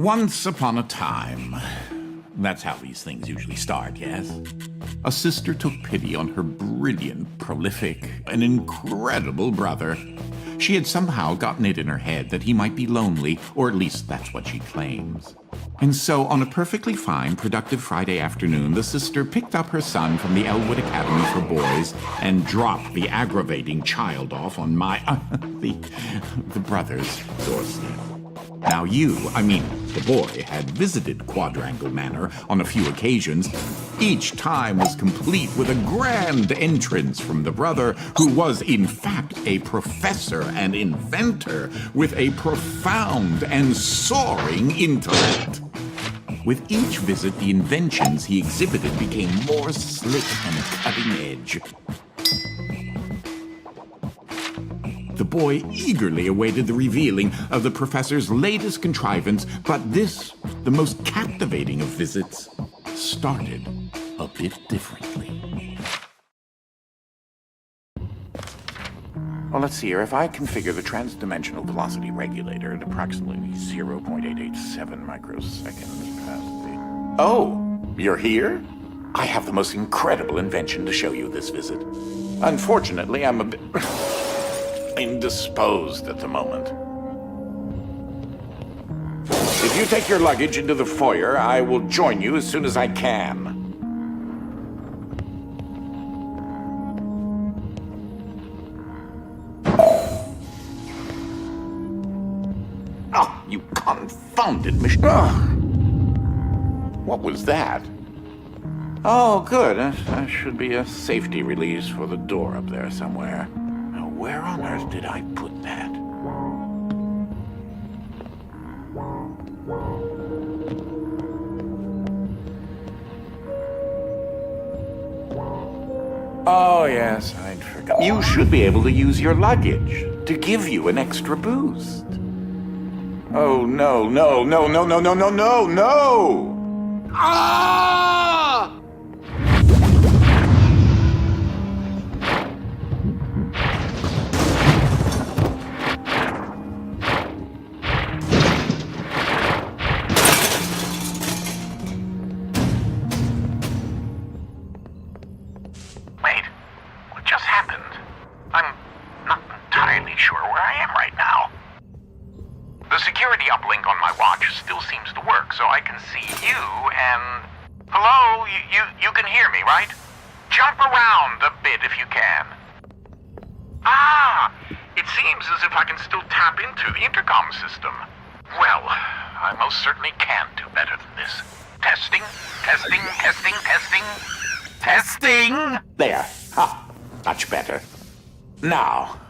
Once upon a time. That's how these things usually start, yes? A sister took pity on her brilliant, prolific, and incredible brother. She had somehow gotten it in her head that he might be lonely, or at least that's what she claims. And so, on a perfectly fine, productive Friday afternoon, the sister picked up her son from the Elwood Academy for Boys and dropped the aggravating child off on the brother's doorstep. Now the boy, had visited Quadrangle Manor on a few occasions. Each time was complete with a grand entrance from the brother, who was in fact a professor and inventor with a profound and soaring intellect. With each visit, the inventions he exhibited became more slick and cutting edge. The boy eagerly awaited the revealing of the professor's latest contrivance, but this, the most captivating of visits, started a bit differently. Well, let's see here. If I configure the transdimensional velocity regulator at approximately 0.887 microseconds past the... Oh, you're here? I have the most incredible invention to show you this visit. Unfortunately, I'm a bit... indisposed at the moment. If you take your luggage into the foyer, I will join you as soon as I can. Oh, you confounded machine. What was that? Oh, good. That should be a safety release for the door up there somewhere. Where on earth did I put that? Oh, yes, I'd forgotten. You should be able to use your luggage to give you an extra boost. Oh, no, no, no, no, no, no, no, no, no! Ah! I'm not entirely sure where I am right now. The security uplink on my watch still seems to work, so I can see you and... Hello? You can hear me, right? Jump around a bit if you can. Ah! It seems as if I can still tap into the intercom system. Well, I most certainly can do better than this. Testing, testing, testing, testing. Testing! There. Ha! Much better. Now,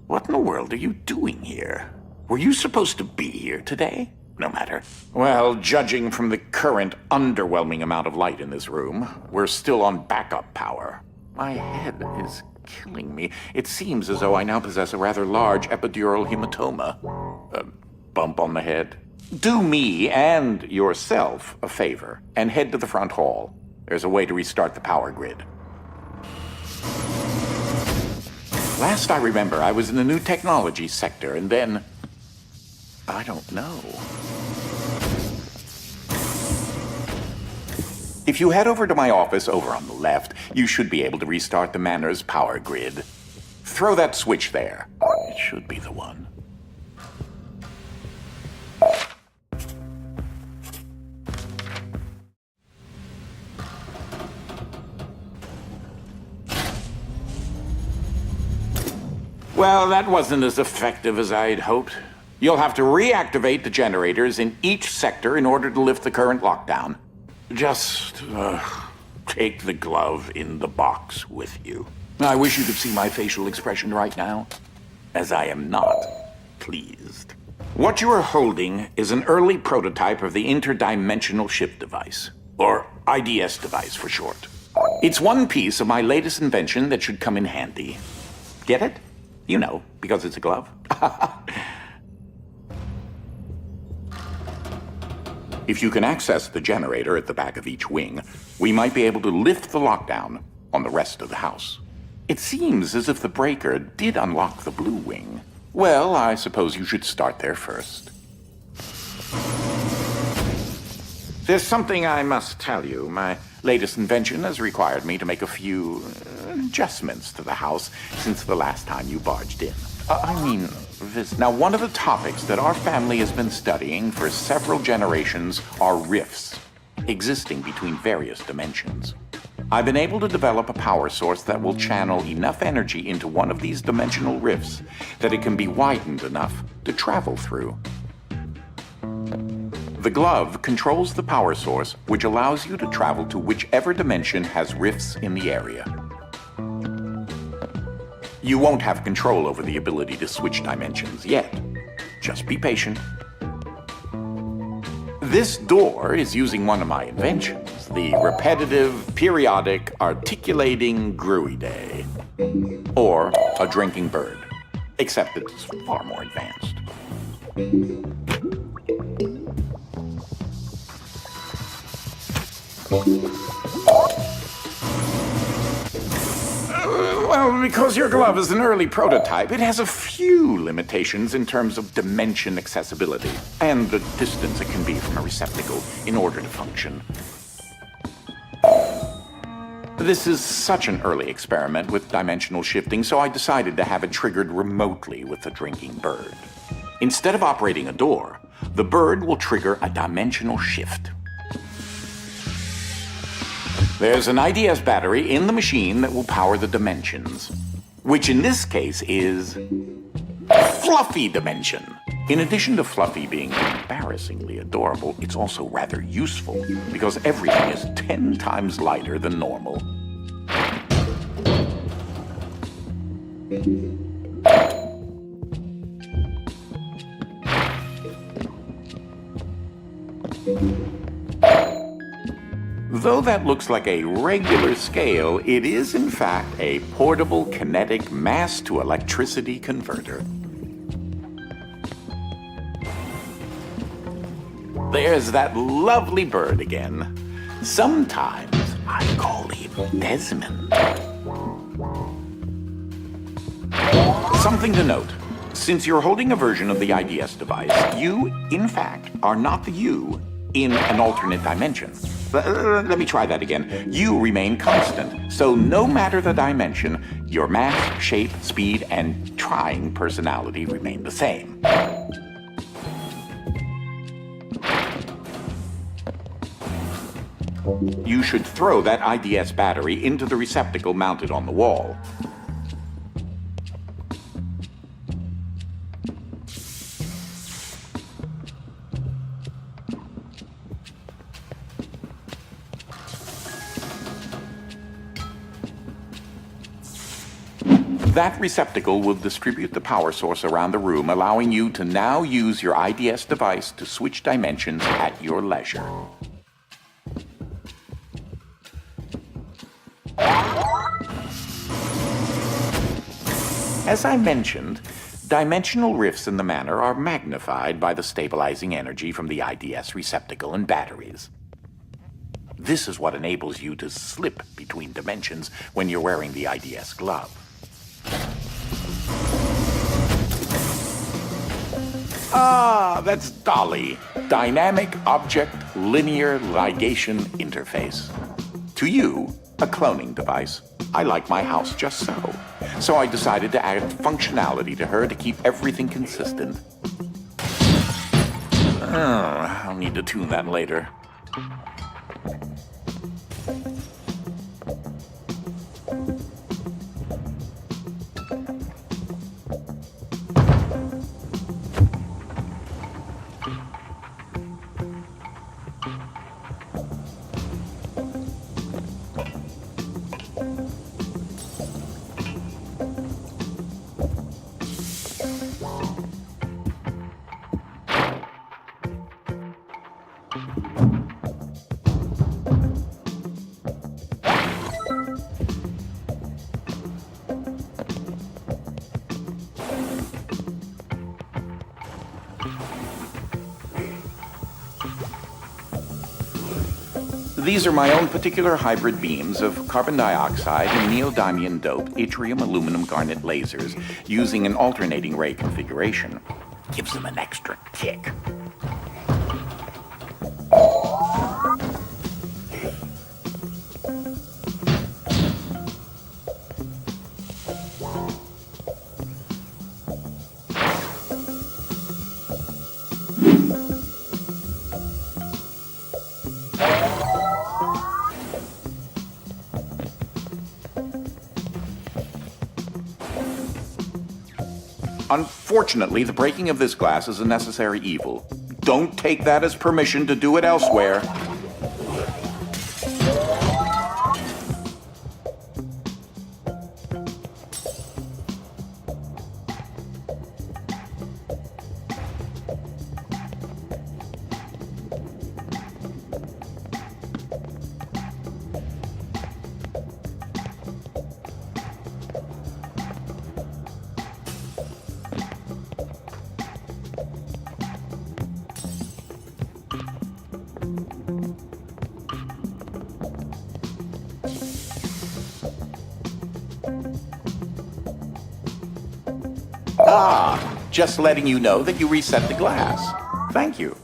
what in the world are you doing here? Were you supposed to be here today? No matter. Well, judging from the current underwhelming amount of light in this room, we're still on backup power. My head is killing me. It seems as though I now possess a rather large epidural hematoma. A bump on the head. Do me and yourself a favor and head to the front hall. There's a way to restart the power grid. Last I remember, I was in the new technology sector, and then... I don't know. If you head over to my office over on the left, you should be able to restart the manor's power grid. Throw that switch there. It should be the one. Well, that wasn't as effective as I'd hoped. You'll have to reactivate the generators in each sector in order to lift the current lockdown. Just, take the glove in the box with you. I wish you could see my facial expression right now, as I am not pleased. What you are holding is an early prototype of the interdimensional shift device, or IDS device for short. It's one piece of my latest invention that should come in handy. Get it? You know, because it's a glove. If you can access the generator at the back of each wing, we might be able to lift the lockdown on the rest of the house. It seems as if the breaker did unlock the blue wing. Well, I suppose you should start there first. There's something I must tell you. My latest invention has required me to make a few adjustments to the house since the last time you barged in. Now, one of the topics that our family has been studying for several generations are rifts existing between various dimensions. I've been able to develop a power source that will channel enough energy into one of these dimensional rifts that it can be widened enough to travel through. The glove controls the power source, which allows you to travel to whichever dimension has rifts in the area. You won't have control over the ability to switch dimensions yet. Just be patient. This door is using one of my inventions, the repetitive, periodic, articulating gruidae, or a drinking bird, except it's far more advanced. Well, because your glove is an early prototype, it has a few limitations in terms of dimension accessibility and the distance it can be from a receptacle in order to function. This is such an early experiment with dimensional shifting, so I decided to have it triggered remotely with the drinking bird. Instead of operating a door, the bird will trigger a dimensional shift. There's an IDS battery in the machine that will power the dimensions, which in this case is Fluffy Dimension. In addition to Fluffy being embarrassingly adorable, it's also rather useful because everything is 10 times lighter than normal. Though that looks like a regular scale, it is in fact a portable kinetic mass-to-electricity converter. There's that lovely bird again. Sometimes I call him Desmond. Something to note. Since you're holding a version of the IDS device, you, in fact, are not the you in an alternate dimension. Let me try that again. You remain constant, so no matter the dimension, your mass, shape, speed, and trying personality remain the same. You should throw that IDS battery into the receptacle mounted on the wall. That receptacle will distribute the power source around the room, allowing you to now use your IDS device to switch dimensions at your leisure. As I mentioned, dimensional rifts in the manor are magnified by the stabilizing energy from the IDS receptacle and batteries. This is what enables you to slip between dimensions when you're wearing the IDS glove. Ah, that's Dolly, Dynamic Object Linear Ligation Interface. To you, a cloning device. I like my house just so. So I decided to add functionality to her to keep everything consistent. I'll need to tune that later. These are my own particular hybrid beams of carbon dioxide and neodymium dope yttrium aluminum garnet lasers using an alternating ray configuration. Gives them an extra kick. Fortunately, the breaking of this glass is a necessary evil. Don't take that as permission to do it elsewhere. Just letting you know that you reset the glass. Thank you.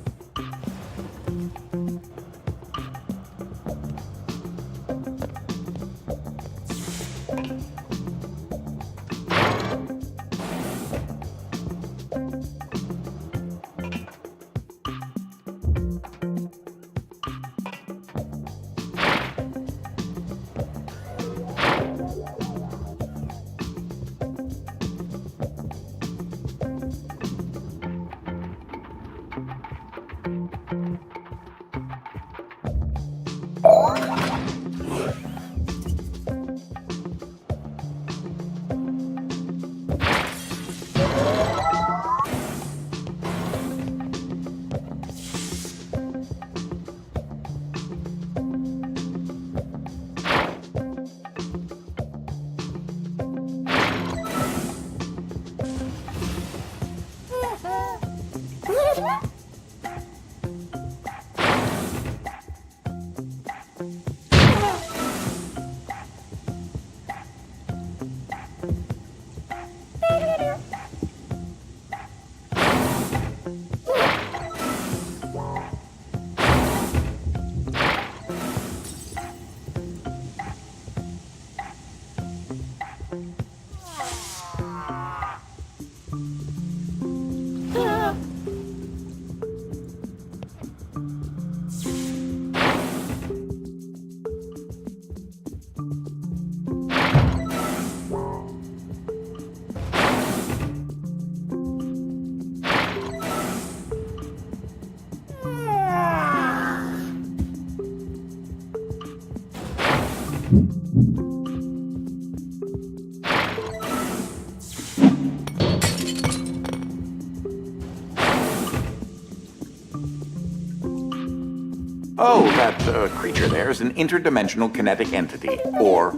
Oh, that creature there is an interdimensional kinetic entity, or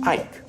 Ike.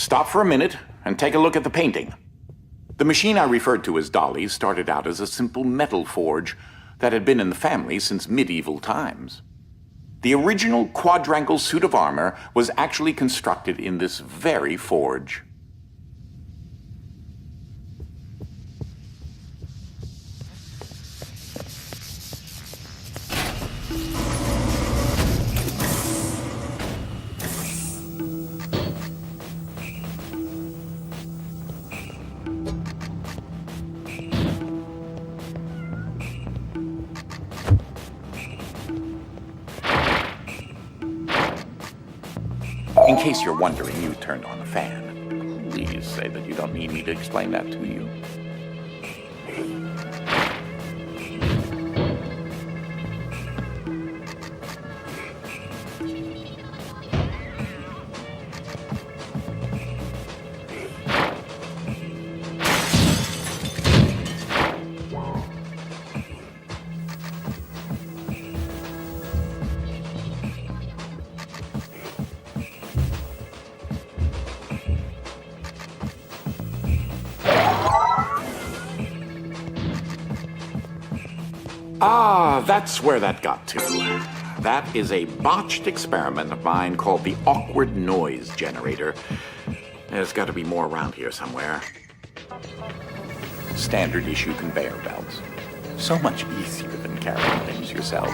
Stop for a minute and take a look at the painting. The machine I referred to as Dolly started out as a simple metal forge that had been in the family since medieval times. The original quadrangle suit of armor was actually constructed in this very forge. In case you're wondering, you turned on a fan. Please say that you don't need me to explain that to you. Ah, that's where that got to. That is a botched experiment of mine called the awkward noise generator. There's got to be more around here somewhere. Standard issue conveyor belts. So much easier than carrying things yourself.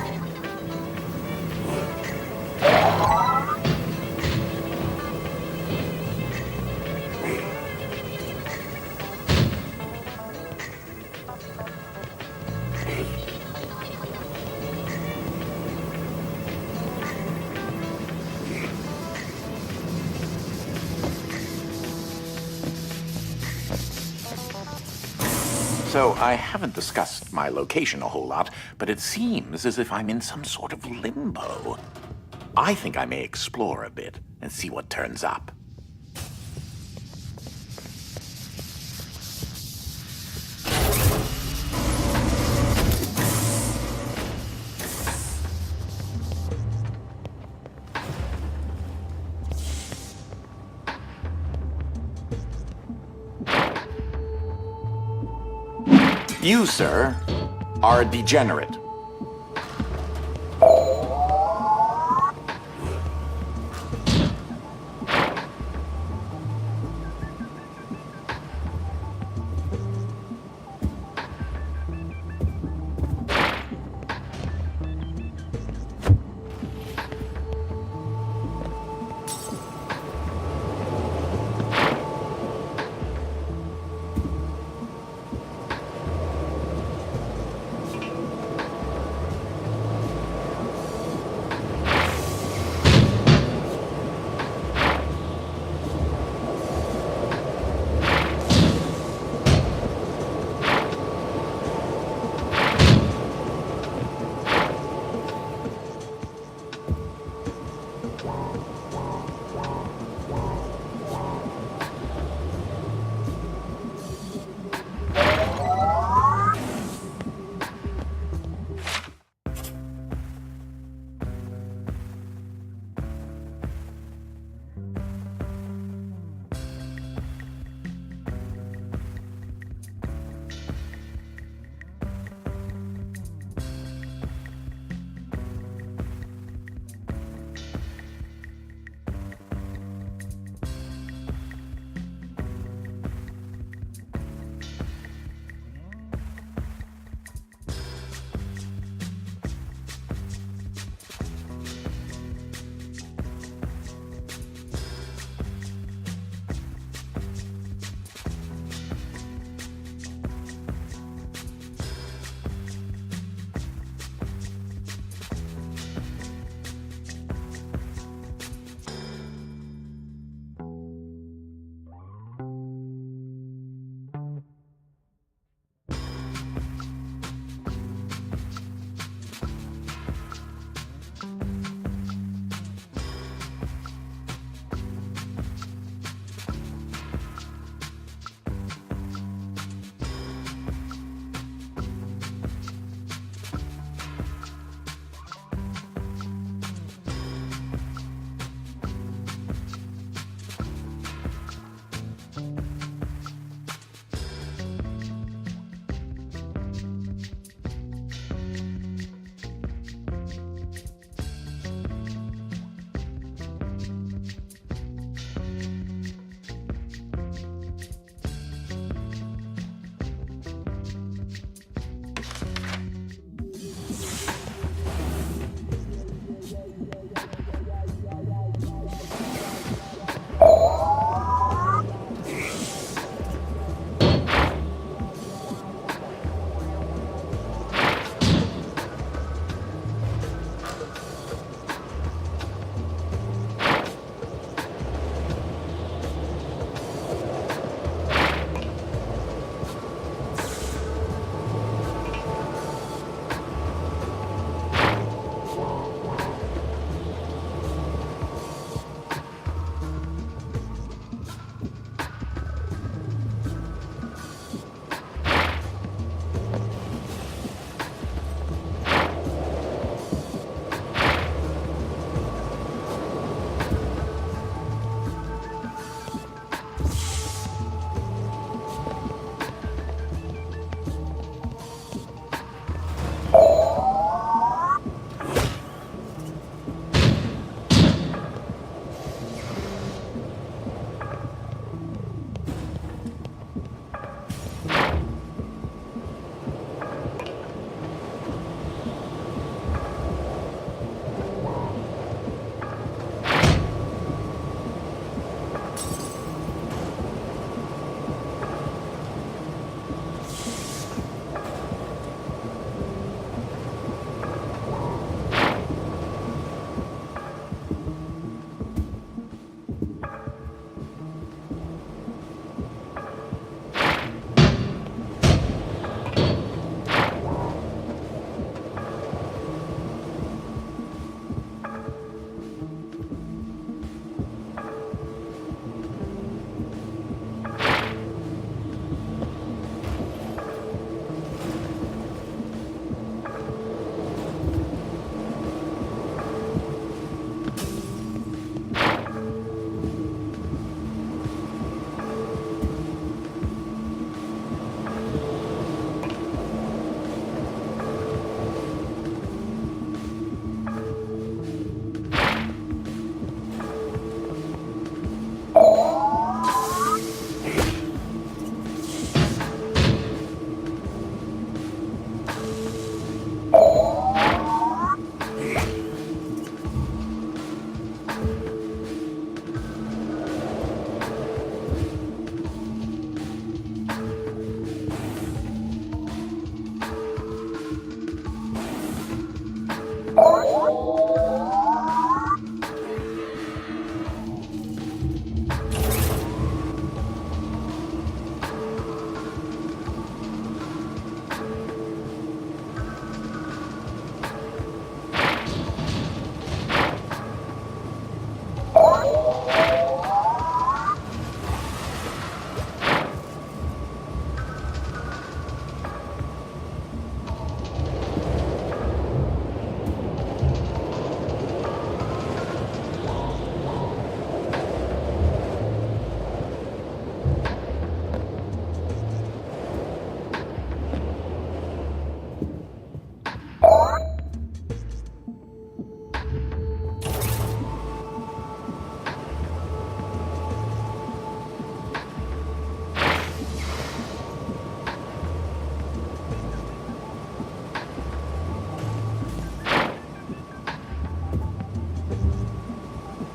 So, I haven't discussed my location a whole lot, but it seems as if I'm in some sort of limbo. I think I may explore a bit and see what turns up. You, sir, are a degenerate.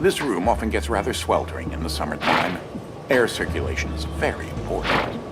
This room often gets rather sweltering in the summertime. Air circulation is very important.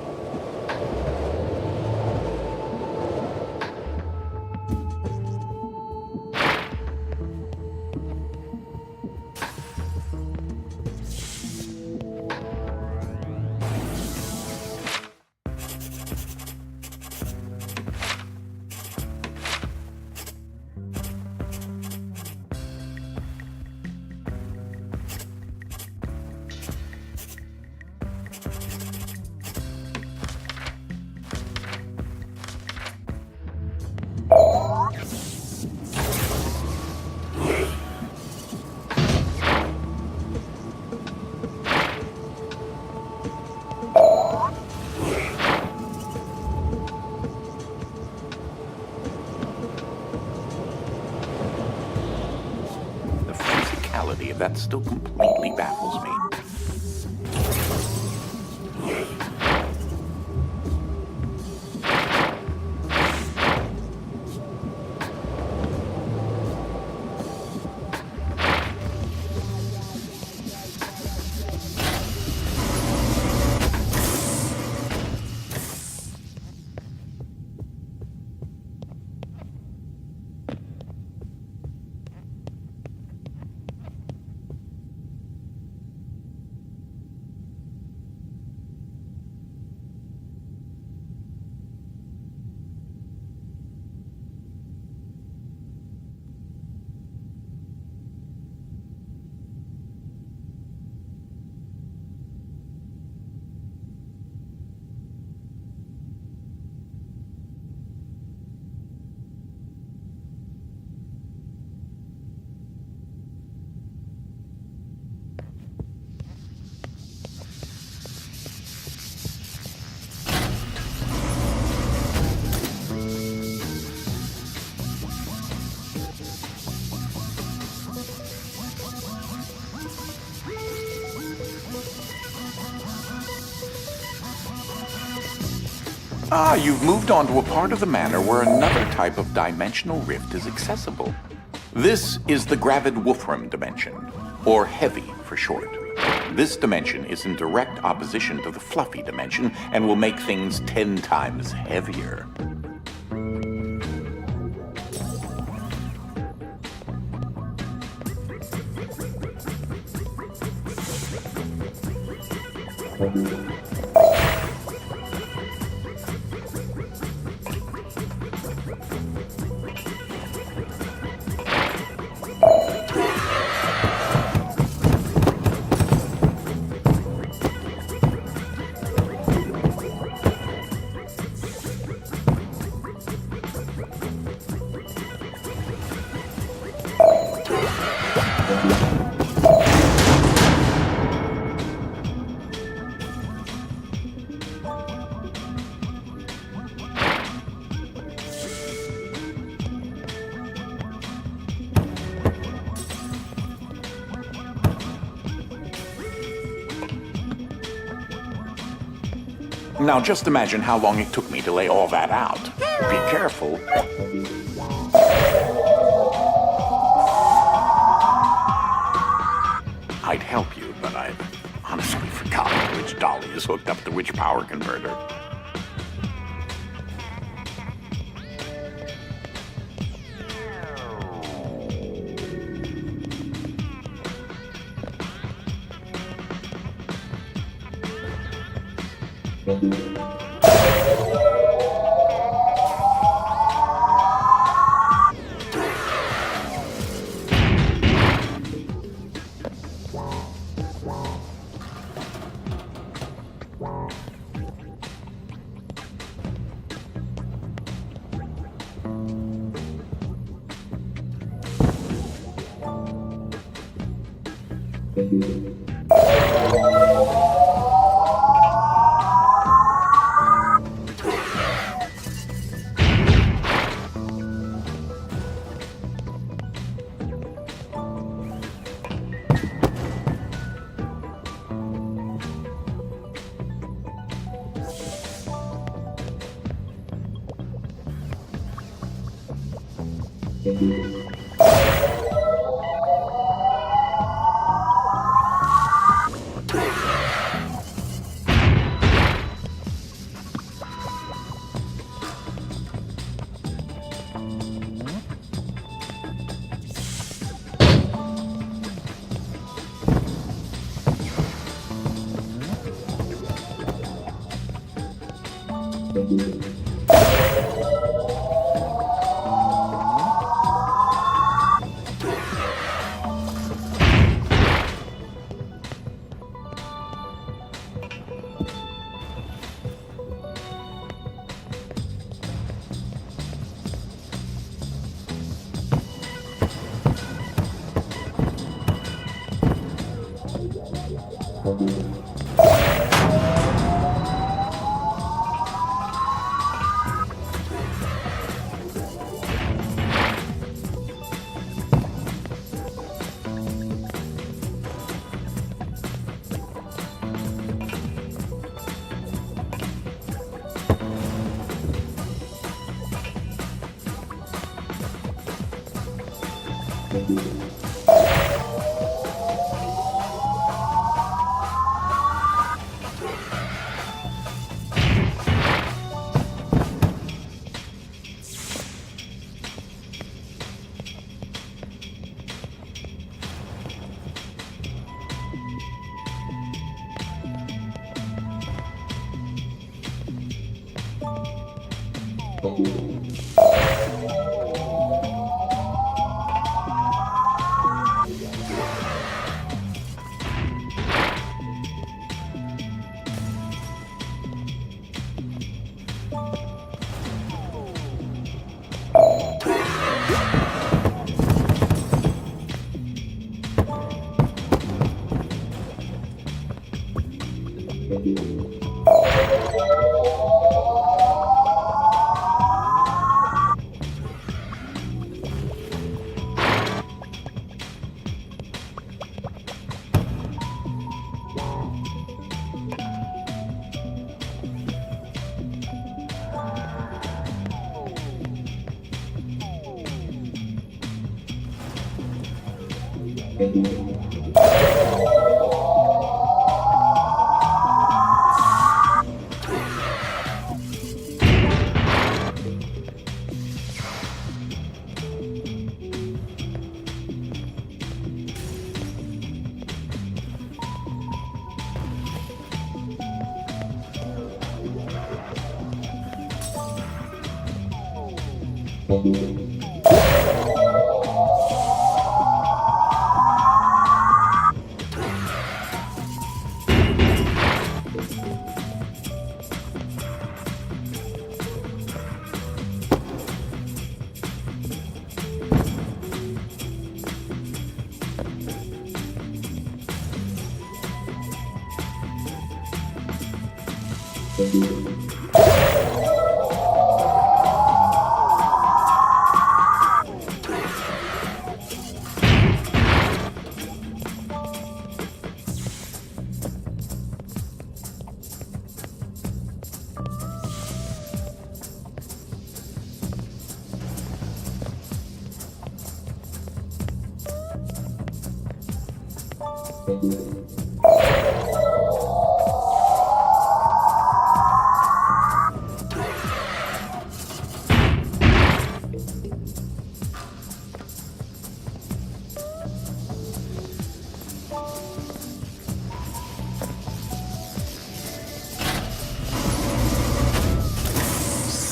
Of that still completely baffles me. Ah, you've moved on to a part of the manor where another type of dimensional rift is accessible. This is the Gravid Wolfram dimension, or Heavy for short. This dimension is in direct opposition to the Fluffy dimension and will make things 10 times heavier. Now just imagine how long it took me to lay all that out. Be careful. I'd help you, but I've honestly forgotten which dolly is hooked up to which power converter.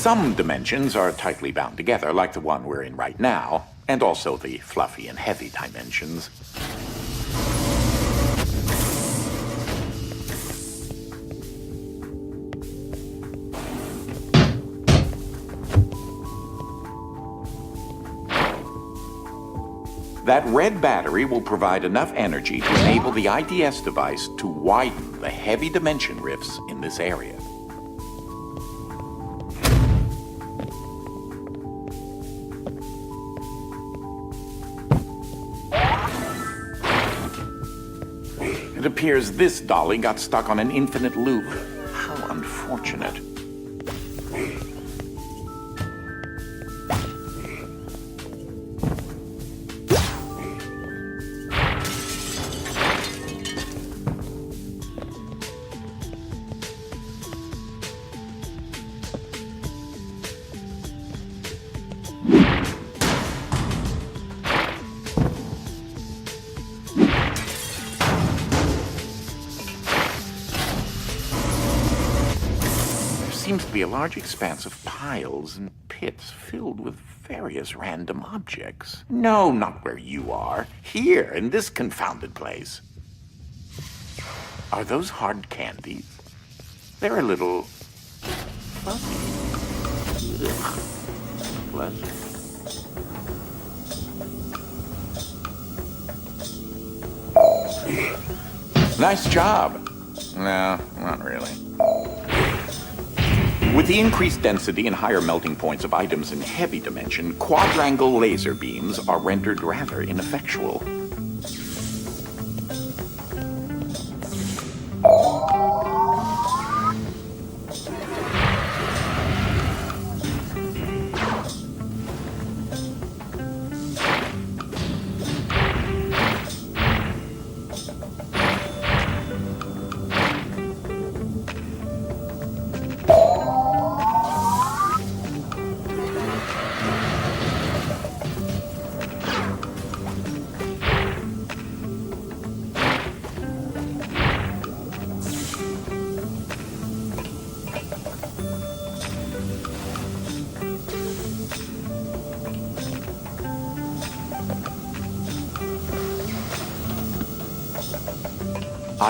Some dimensions are tightly bound together, like the one we're in right now, and also the fluffy and heavy dimensions. That red battery will provide enough energy to enable the IDS device to widen the heavy dimension rifts in this area. It appears this dolly got stuck on an infinite loop. How unfortunate. Seems to be a large expanse of piles and pits filled with various random objects. No, not where you are. Here, in this confounded place. Are those hard candies? They're a little fuzzy. Ugh. Pleasant. Nice job. No, not really. With the increased density and higher melting points of items in heavy dimension, quadrangle laser beams are rendered rather ineffectual.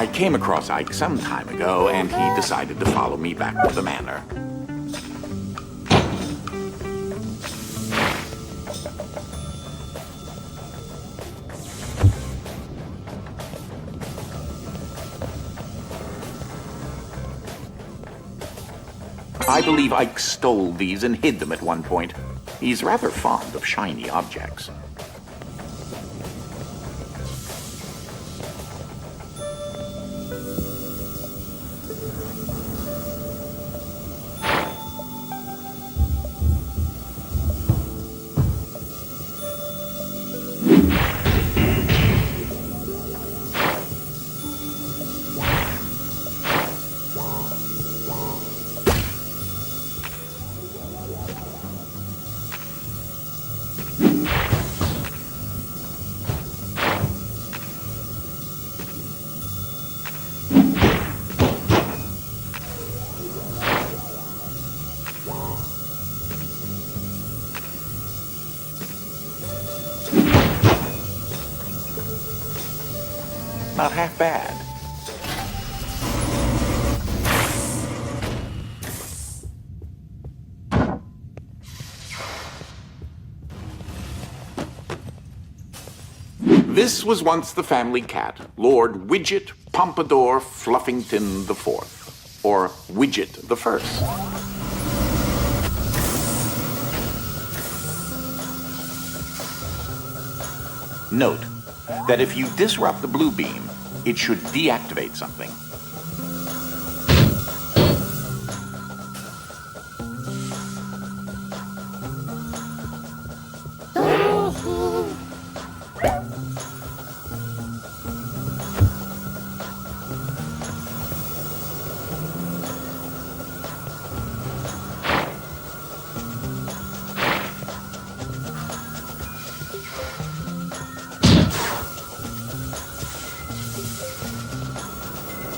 I came across Ike some time ago, and he decided to follow me back to the manor. I believe Ike stole these and hid them at one point. He's rather fond of shiny objects. Not half bad. This was once the family cat, Lord Widget Pompadour Fluffington IV, or Widget the First. Note that if you disrupt the blue beam, it should deactivate something.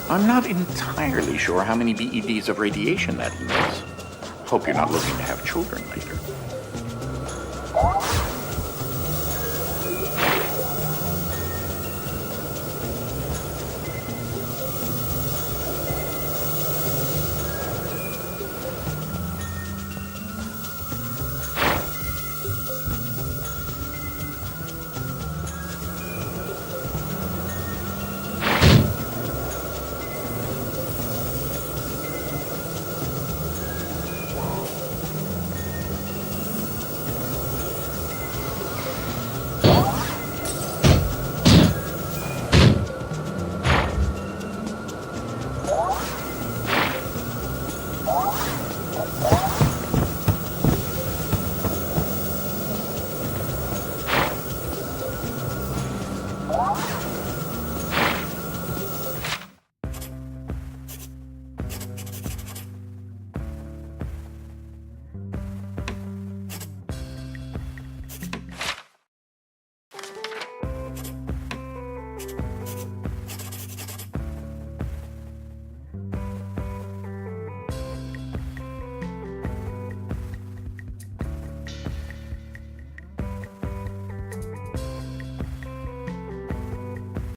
I'm not entirely sure how many BEDs of radiation that emits. Hope you're not looking to have children later.